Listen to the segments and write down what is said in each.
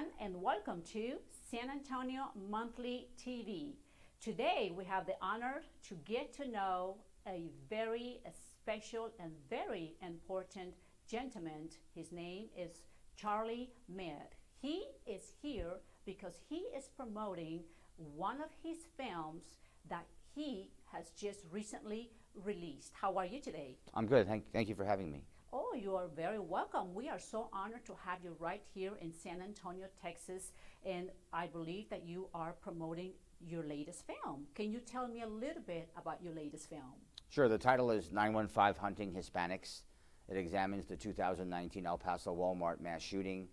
everyone, and welcome to San Antonio Monthly TV. Today, we have the honor to get to know a very special and very important gentleman. His name is Charlie Minn. He is here because he is promoting one of his films that he has just recently released. How are you today? I'm good. Thank you for having me. Oh, you are very welcome. We are so honored to have you right here in San Antonio, Texas. And I believe that you are promoting your latest film. Can you tell me a little bit about your latest film? Sure. The title is 915 Hunting Hispanics. It examines the 2019 El Paso Walmart mass shooting,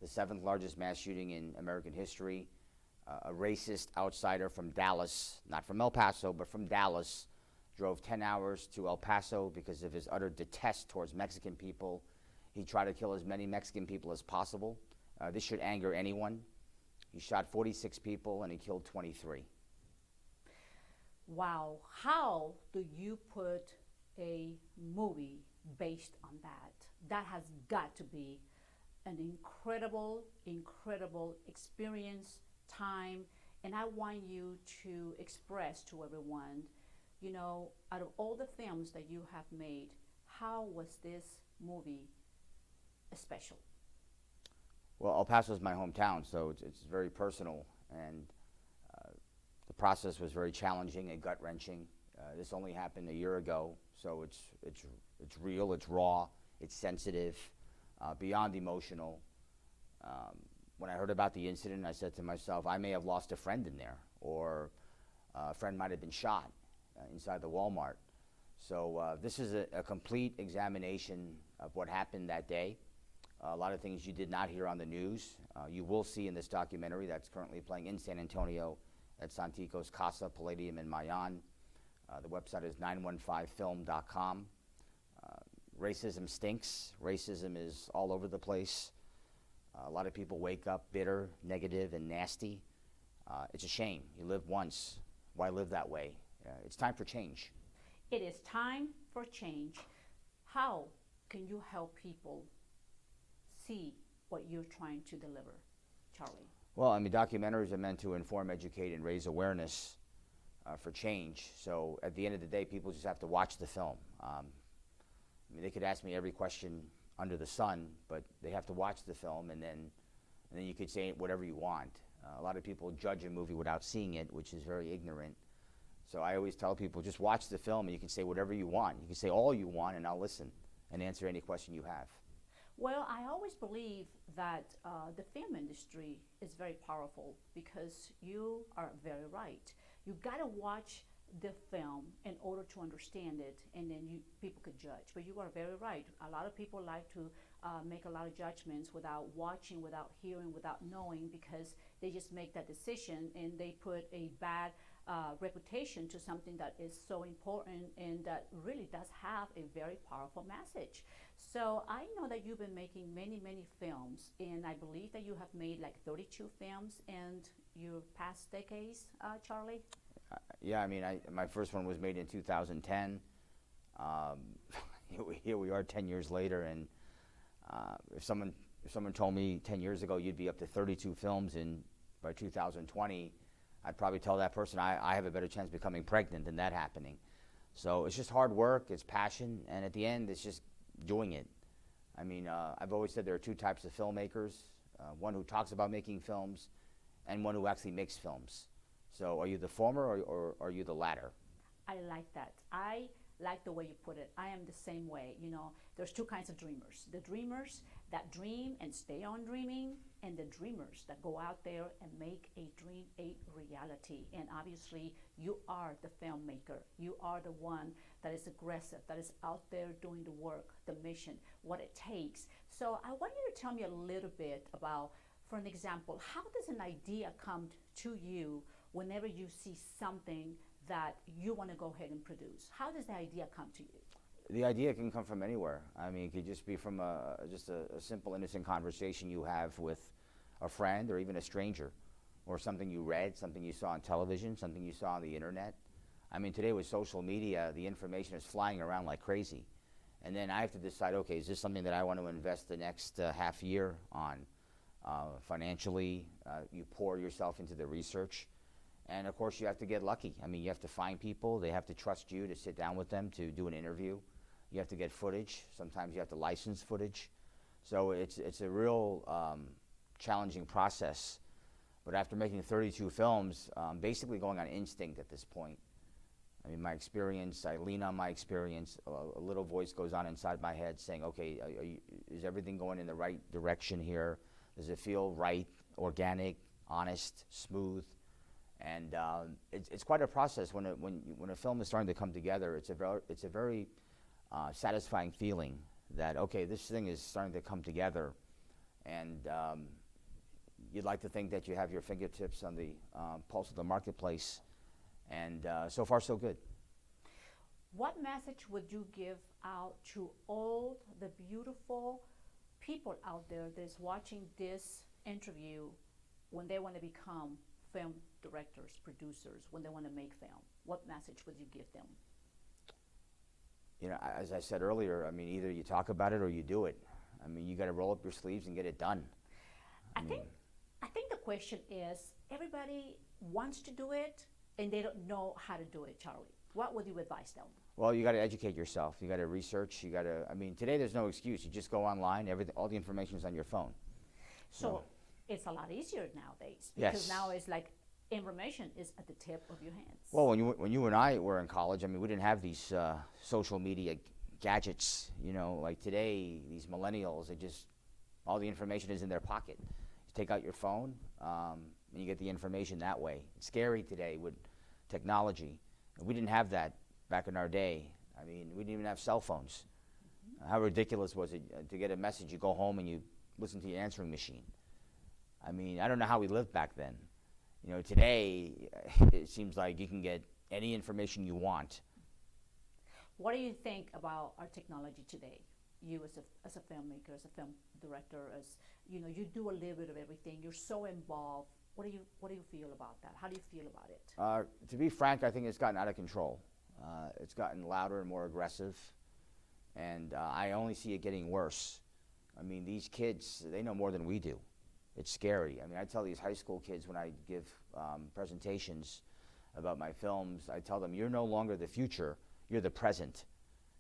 the seventh largest mass shooting in American history. A racist outsider from Dallas, not from El Paso, but from Dallas, drove 10 hours to El Paso because of his utter detest towards Mexican people. He tried to kill as many Mexican people as possible. This should anger anyone. He shot 46 people and he killed 23. Wow. How do you put a movie based on that? That has got to be an incredible, incredible experience, time, and I want you to express to everyone, out of all the films that you have made, how was this movie special? Well, El Paso is my hometown, so it's very personal, and the process was very challenging and gut-wrenching. This only happened a year ago, so it's real, it's raw, it's sensitive, beyond emotional. When I heard about the incident, I said to myself, I may have lost a friend in there, or a friend might have been shot inside the Walmart. So this is a complete examination of what happened that day. A lot of things you did not hear on the news. You will see in this documentary that's currently playing in San Antonio at Santico's Casa, Palladium, and Mayan. The website is 915film.com. Racism stinks. Racism is all over the place. A lot of people wake up bitter, negative, and nasty. It's a shame. You live once. Why live that way? It's time for change. It is time for change. How can you help people see what you're trying to deliver, Charlie? Well, I mean, documentaries are meant to inform, educate, and raise awareness for change. So at the end of the day, people just have to watch the film. I mean, they could ask me every question under the sun, but they have to watch the film, and then you could say whatever you want. A lot of people judge a movie without seeing it, which is very ignorant. So I always tell people, just watch the film and you can say whatever you want. You can say all you want and I'll listen and answer any question you have. Well, I always believe that the film industry is very powerful because you are very right. You got to watch the film in order to understand it, and then people could judge. But you are very right. A lot of people like to make a lot of judgments without watching, without hearing, without knowing, because they just make that decision and they put a bad reputation to something that is so important and that really does have a very powerful message. So I know that you've been making many, many films, and I believe that you have made like 32 films in your past decades, Charlie? Yeah, I mean, my first one was made in 2010. Here we are 10 years later, and if someone told me 10 years ago you'd be up to 32 films by 2020, I'd probably tell that person I have a better chance of becoming pregnant than that happening. So it's just hard work, it's passion, and at the end it's just doing it. I mean, I've always said there are two types of filmmakers, one who talks about making films and one who actually makes films. So are you the former or are you the latter? I like that. I like the way you put it. I am the same way. There's two kinds of dreamers. The dreamers that dream and stay on dreaming, and the dreamers that go out there and make a dream a reality. And obviously, you are the filmmaker. You are the one that is aggressive, that is out there doing the work, the mission, what it takes. So I want you to tell me a little bit about, for an example, how does an idea come to you whenever you see something that you want to go ahead and produce? How does the idea come to you? The idea can come from anywhere. I mean, it could just be from just a simple, innocent conversation you have with a friend or even a stranger, or something you read, something you saw on television, something you saw on the internet. I mean, today with social media, the information is flying around like crazy. And then I have to decide, okay, is this something that I want to invest the next half year on? financially. You pour yourself into the research. And of course, you have to get lucky. I mean, you have to find people. They have to trust you to sit down with them to do an interview. You have to get footage. Sometimes you have to license footage. So it's a real challenging process. But after making 32 films, basically going on instinct at this point. I mean, my experience, I lean on my experience. A little voice goes on inside my head saying, okay, is everything going in the right direction here? Does it feel right, organic, honest, smooth? And it's quite a process when a film is starting to come together. It's a very satisfying feeling that, okay, this thing is starting to come together, and you'd like to think that you have your fingertips on the pulse of the marketplace, and so far so good. What message would you give out to all the beautiful people out there that's watching this interview when they want to become film directors, producers, when they want to make film? What message would you give them? You know, as I said earlier, I mean, either you talk about it or you do it. I mean, you got to roll up your sleeves and get it done. I think the question is, everybody wants to do it and they don't know how to do it, Charlie. What would you advise them? Well, you got to educate yourself. You got to research. You got to. I mean, today there's no excuse. You just go online. All the information is on your phone. So it's a lot easier nowadays because Yes. now it's like information is at the tip of your hands. Well, when you and I were in college, I mean, we didn't have these social media gadgets. You know, like today, these millennials, all the information is in their pocket. You take out your phone, and you get the information that way. It's scary today with technology. We didn't have that back in our day. I mean, we didn't even have cell phones. How ridiculous was it to get a message? You go home and you listen to your answering machine. I mean, I don't know how we lived back then. You know, today it seems like you can get any information you want. What do you think about our technology today? You as a filmmaker, as a film director, as you know, you do a little bit of everything. You're so involved. What do you feel about that? How do you feel about it? To be frank, I think it's gotten out of control. It's gotten louder and more aggressive, and I only see it getting worse. I mean, these kids, they know more than we do. It's scary. I mean, I tell these high school kids when I give presentations about my films, I tell them, you're no longer the future, you're the present,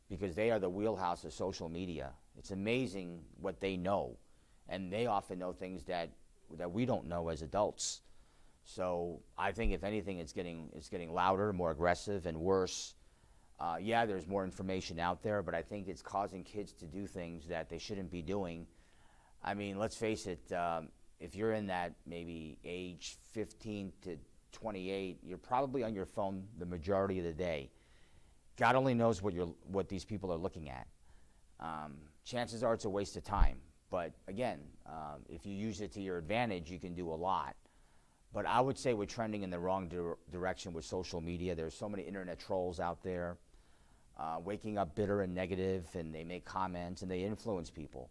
because they are the wheelhouse of social media. It's amazing what they know, and they often know things that we don't know as adults. So I think if anything, it's getting louder, more aggressive, and worse. Yeah, there's more information out there, but I think it's causing kids to do things that they shouldn't be doing. I mean, let's face it, if you're in that maybe age 15 to 28, you're probably on your phone the majority of the day. God only knows what these people are looking at. Chances are it's a waste of time. But again, if you use it to your advantage, you can do a lot. But I would say we're trending in the wrong direction with social media. There's so many internet trolls out there, waking up bitter and negative, and they make comments and they influence people.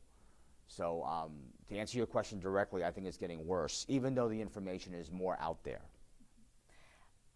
So to answer your question directly, I think it's getting worse, even though the information is more out there.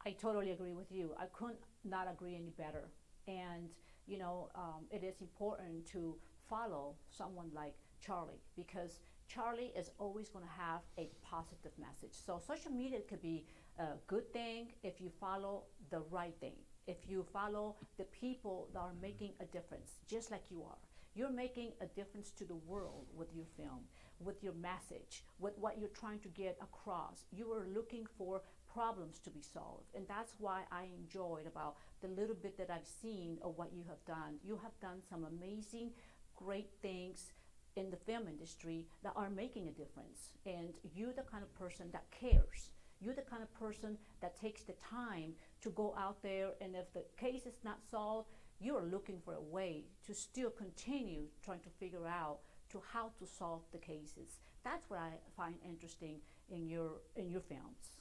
I totally agree with you. I could not agree any better. And you know, it is important to follow someone like Charlie, because Charlie is always going to have a positive message. So social media could be a good thing if you follow the right thing, if you follow the people that are making a difference, just like you are. You're making a difference to the world with your film, with your message, with what you're trying to get across. You are looking for problems to be solved, and that's why I enjoyed about the little bit that I've seen of what you have done. You have done some amazing, great things in the film industry that are making a difference, and you're the kind of person that cares. You're the kind of person that takes the time to go out there, and if the case is not solved, you're looking for a way to still continue trying to figure out to how to solve the cases. That's what I find interesting in your films.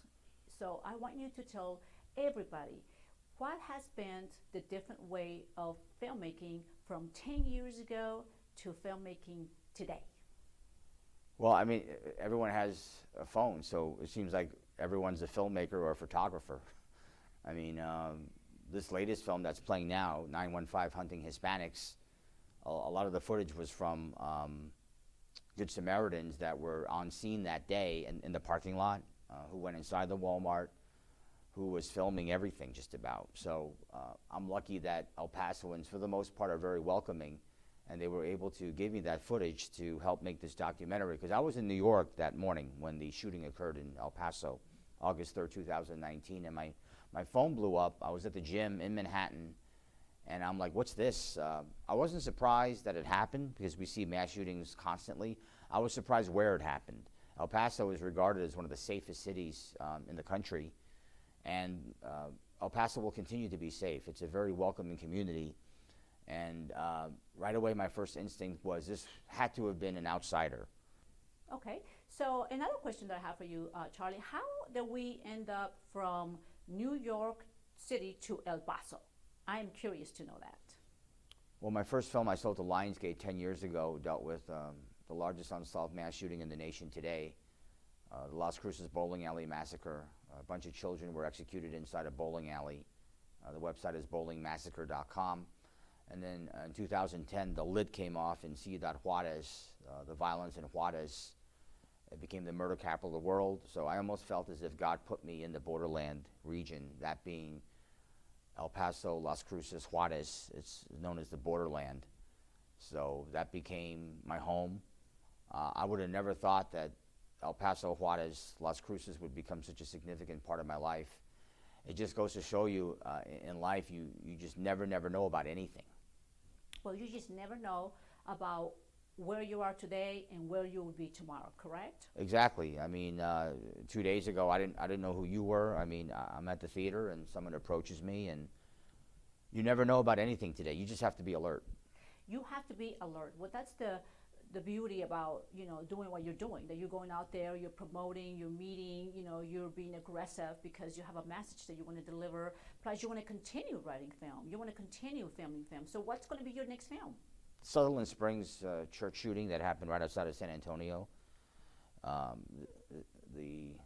So I want you to tell everybody what has been the different way of filmmaking from 10 years ago to filmmaking today. Well, I mean, everyone has a phone, so it seems like everyone's a filmmaker or a photographer. I mean, this latest film that's playing now, 915 Hunting Hispanics, a lot of the footage was from Good Samaritans that were on scene that day in the parking lot, who went inside the Walmart, who was filming everything just about. So I'm lucky that El Pasoans, for the most part, are very welcoming, and they were able to give me that footage to help make this documentary. Because I was in New York that morning when the shooting occurred in El Paso, August 3rd, 2019, and my phone blew up. I was at the gym in Manhattan, and I'm like, what's this? I wasn't surprised that it happened because we see mass shootings constantly. I was surprised where it happened. El Paso is regarded as one of the safest cities in the country, and El Paso will continue to be safe. It's a very welcoming community, and right away my first instinct was this had to have been an outsider. Okay, so another question that I have for you, Charlie, how did we end up from New York City to El Paso? I am curious to know that. Well, my first film I sold to Lionsgate 10 years ago dealt with the largest unsolved mass shooting in the nation today, the Las Cruces Bowling Alley Massacre. A bunch of children were executed inside a bowling alley. The website is bowlingmassacre.com. And then in 2010, the lid came off in Ciudad Juarez, the violence in Juarez. It became the murder capital of the world. So I almost felt as if God put me in the borderland region, that being El Paso, Las Cruces, Juarez. It's known as the borderland. So that became my home. I would have never thought that El Paso, Juarez, Las Cruces would become such a significant part of my life. It just goes to show you in life, you just never know about anything. Well, you just never know about where you are today and where you will be tomorrow, correct? Exactly. I mean, 2 days ago, I didn't know who you were. I mean, I'm at the theater and someone approaches me, and you never know about anything today. You just have to be alert. You have to be alert. Well, that's the beauty about, doing what you're doing, that you're going out there, you're promoting, you're meeting, you're being aggressive because you have a message that you want to deliver. Plus, you want to continue writing film. You want to continue filming film. So what's going to be your next film? Sutherland Springs church shooting that happened right outside of San Antonio. The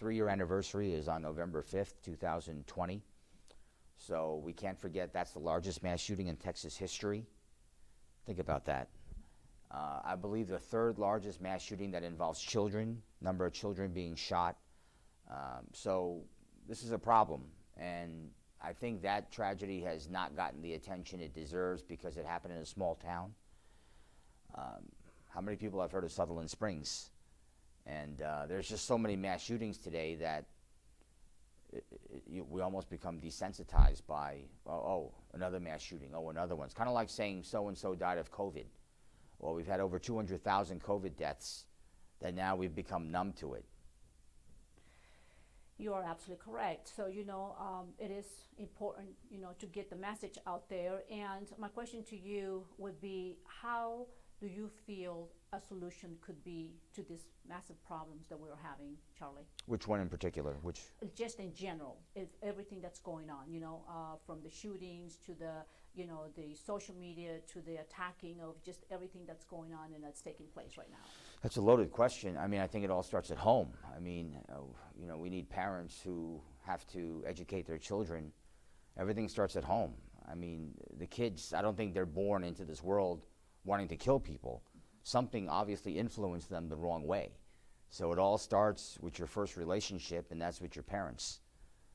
3-year anniversary is on November 5th, 2020. So we can't forget that's the largest mass shooting in Texas history. Think about that. I believe the 3rd largest mass shooting that involves children, number of children being shot. So this is a problem, and I think that tragedy has not gotten the attention it deserves because it happened in a small town. How many people have heard of Sutherland Springs? And there's just so many mass shootings today that we almost become desensitized by, another mass shooting, another one. It's kind of like saying so-and-so died of COVID. Well, we've had over 200,000 COVID deaths that now we've become numb to it. You are absolutely correct. So, it is important, to get the message out there. And my question to you would be, how do you feel a solution could be to these massive problems that we're having, Charlie? Which one in particular? Just in general, everything that's going on, from the shootings to the social media to the attacking of just everything that's going on and that's taking place right now. That's a loaded question. I mean, I think it all starts at home. I mean, we need parents who have to educate their children. Everything starts at home. I mean, the kids, I don't think they're born into this world wanting to kill people. Something obviously influenced them the wrong way. So it all starts with your first relationship, and that's with your parents.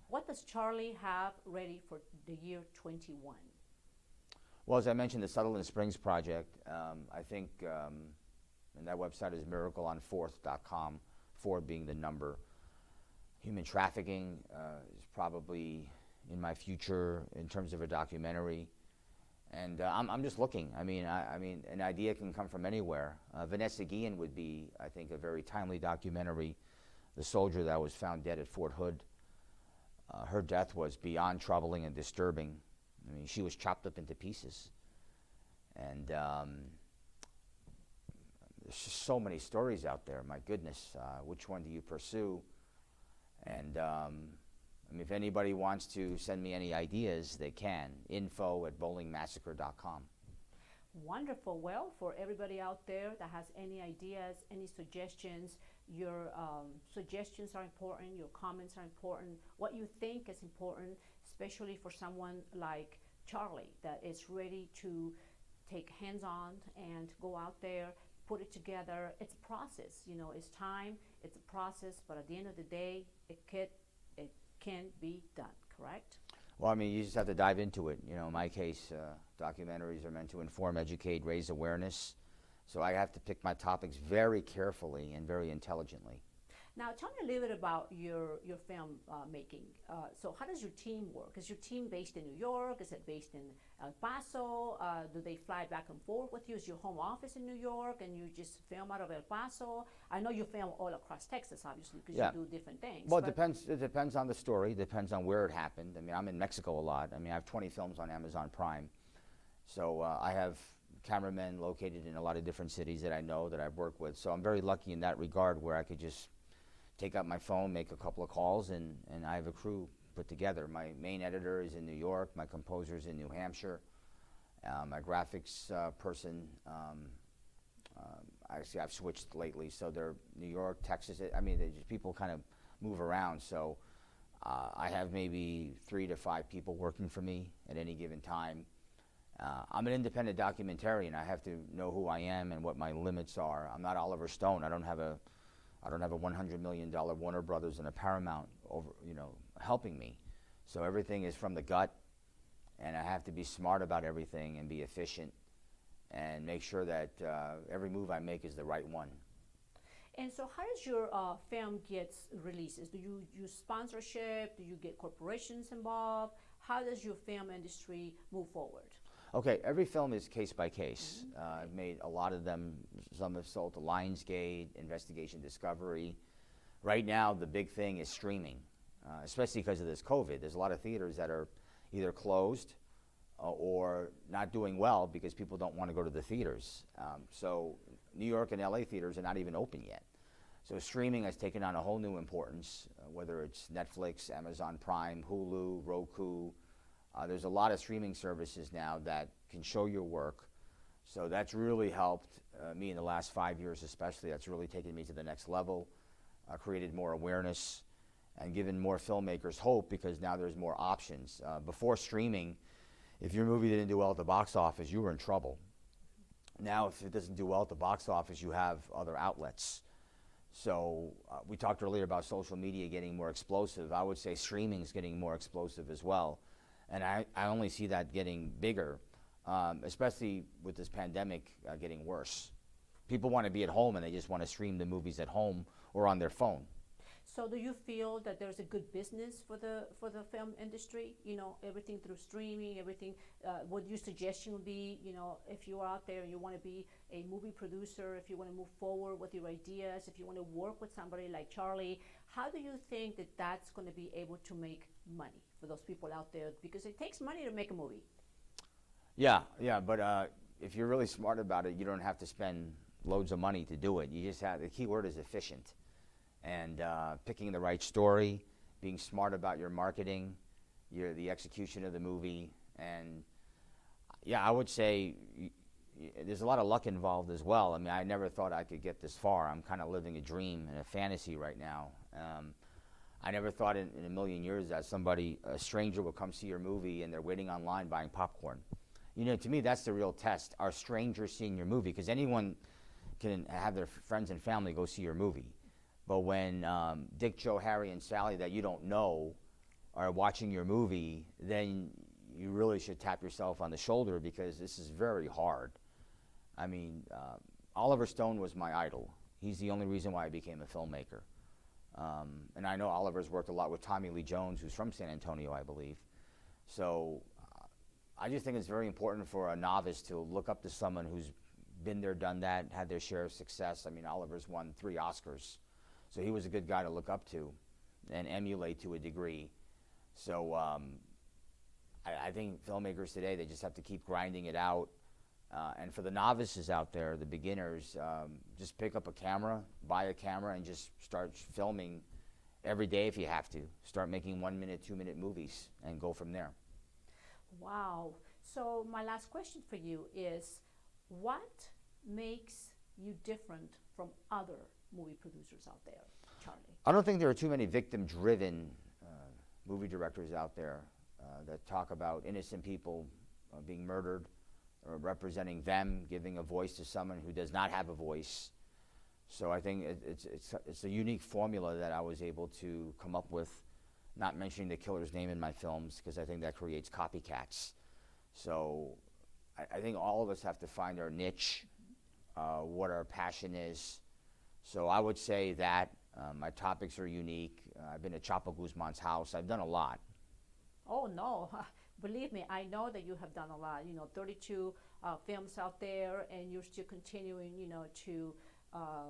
What does Charlie have ready for the year 21? Well, as I mentioned, the Sutherland Springs project, I think, and that website is miracleonfourth.com, 4 being the number. Human trafficking is probably in my future in terms of a documentary. And I'm just looking. I mean, an idea can come from anywhere. Vanessa Guillen would be, I think, a very timely documentary. The soldier that was found dead at Fort Hood. Her death was beyond troubling and disturbing. I mean, she was chopped up into pieces. And there's just so many stories out there. My goodness, which one do you pursue? And if anybody wants to send me any ideas, they can. info@bowlingmassacre.com. Wonderful. Well, for everybody out there that has any ideas, any suggestions, your suggestions are important, your comments are important, what you think is important, especially for someone like Charlie that is ready to take hands-on and go out there put it together. It's a process, it's time, it's a process, but at the end of the day, it can be done, correct? Well, I mean, you just have to dive into it. In my case, documentaries are meant to inform, educate, raise awareness. So I have to pick my topics very carefully and very intelligently. Now, tell me a little bit about your film making. So, how does your team work? Is your team based in New York? Is it based in El Paso? Do they fly back and forth with you? Is your home office in New York and you just film out of El Paso? I know you film all across Texas, obviously, because you do different things. Well, it depends on the story, depends on where it happened. I mean, I'm in Mexico a lot. I mean, I have 20 films on Amazon Prime. So I have cameramen located in a lot of different cities that I know, that I've worked with. So I'm very lucky in that regard, where I could just take out my phone, make a couple of calls, and I have a crew put together. My main editor is in New York, my composer's in New Hampshire, my graphics person, actually I've switched lately, so they're New York, Texas. I mean, people kind of move around, so I have maybe 3 to 5 people working for me at any given time. I'm an independent documentarian. I have to know who I am and what my limits are. I'm not Oliver Stone. I don't have a $100 million Warner Brothers and a Paramount helping me. So everything is from the gut, and I have to be smart about everything and be efficient and make sure that every move I make is the right one. And so how does your film get releases? Do you use sponsorship? Do you get corporations involved? How does your film industry move forward? Okay, every film is case by case. I've made a lot of them. Some have sold to Lionsgate, Investigation Discovery. Right now, the big thing is streaming, especially because of this COVID. There's a lot of theaters that are either closed or not doing well because people don't want to go to the theaters. So New York and LA theaters are not even open yet. So streaming has taken on a whole new importance, whether it's Netflix, Amazon Prime, Hulu, Roku. There's a lot of streaming services now that can show your work. So that's really helped me in the last 5 years especially. That's really taken me to the next level, created more awareness, and given more filmmakers hope, because now there's more options. Before streaming, if your movie didn't do well at the box office, you were in trouble. Now if it doesn't do well at the box office, you have other outlets. So we talked earlier about social media getting more explosive. I would say streaming is getting more explosive as well. And I only see that getting bigger, especially with this pandemic getting worse. People want to be at home and they just want to stream the movies at home or on their phone. So do you feel that there's a good business for the film industry? Everything through streaming, everything. What your suggestion would be, if you're out there and you want to be a movie producer, if you want to move forward with your ideas, if you want to work with somebody like Charlie, how do you think that that's going to be able to make money for those people out there? Because it takes money to make a movie. Yeah, but if you're really smart about it, you don't have to spend loads of money to do it. You just have, the key word is efficient. And picking the right story, being smart about your marketing, the execution of the movie. And yeah, I would say there's a lot of luck involved as well. I mean, I never thought I could get this far. I'm kind of living a dream and a fantasy right now. I never thought in a million years that a stranger will come see your movie and they're waiting online buying popcorn. To me, that's the real test. Are strangers seeing your movie? Because anyone can have their friends and family go see your movie. But when Dick, Joe, Harry, and Sally that you don't know are watching your movie, then you really should tap yourself on the shoulder, because this is very hard. I mean, Oliver Stone was my idol. He's the only reason why I became a filmmaker. And I know Oliver's worked a lot with Tommy Lee Jones, who's from San Antonio, I believe. So I just think it's very important for a novice to look up to someone who's been there, done that, had their share of success. I mean, Oliver's won 3 Oscars. So he was a good guy to look up to and emulate to a degree. So I think filmmakers today, they just have to keep grinding it out. And for the novices out there, the beginners, just pick up a camera, buy a camera, and just start filming every day if you have to. Start making 1-minute, 2-minute movies and go from there. Wow. So my last question for you is, what makes you different from other movie producers out there, Charlie? I don't think there are too many victim-driven movie directors out there that talk about innocent people being murdered representing them, giving a voice to someone who does not have a voice. So I think it's a unique formula that I was able to come up with, not mentioning the killer's name in my films because I think that creates copycats. So I think all of us have to find our niche, what our passion is. So I would say that my topics are unique. I've been to Chapo Guzman's house. I've done a lot. Oh no, believe me, I know that you have done a lot. 32 films out there, and you're still continuing, to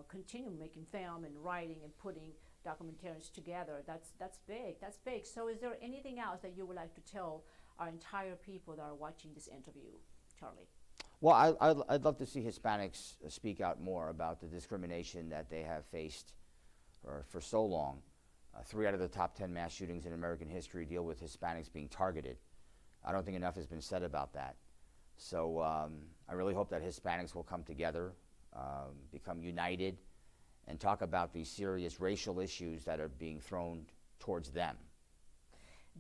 continue making film and writing and putting documentaries together. That's big. That's big. So, is there anything else that you would like to tell our entire people that are watching this interview, Charlie? Well, I'd love to see Hispanics speak out more about the discrimination that they have faced for so long. 3 out of the top 10 mass shootings in American history deal with Hispanics being targeted. I don't think enough has been said about that. So I really hope that Hispanics will come together, become united, and talk about these serious racial issues that are being thrown towards them.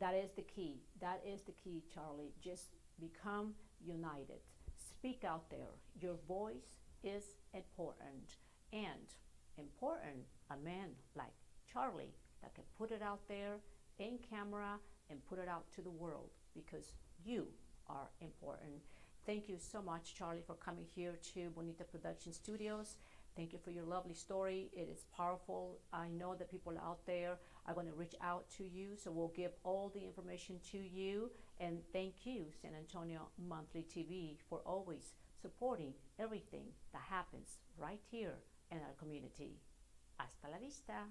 That is the key. That is the key, Charlie. Just become united. Speak out there. Your voice is important. And important, a man like Charlie that can put it out there in camera and put it out to the world, because you are important. Thank you so much, Charlie, for coming here to Bonita Production Studios. Thank you for your lovely story. It is powerful. I know that people out there are going to reach out to you, so we'll give all the information to you. And thank you, San Antonio Monthly TV, for always supporting everything that happens right here in our community. Hasta la vista.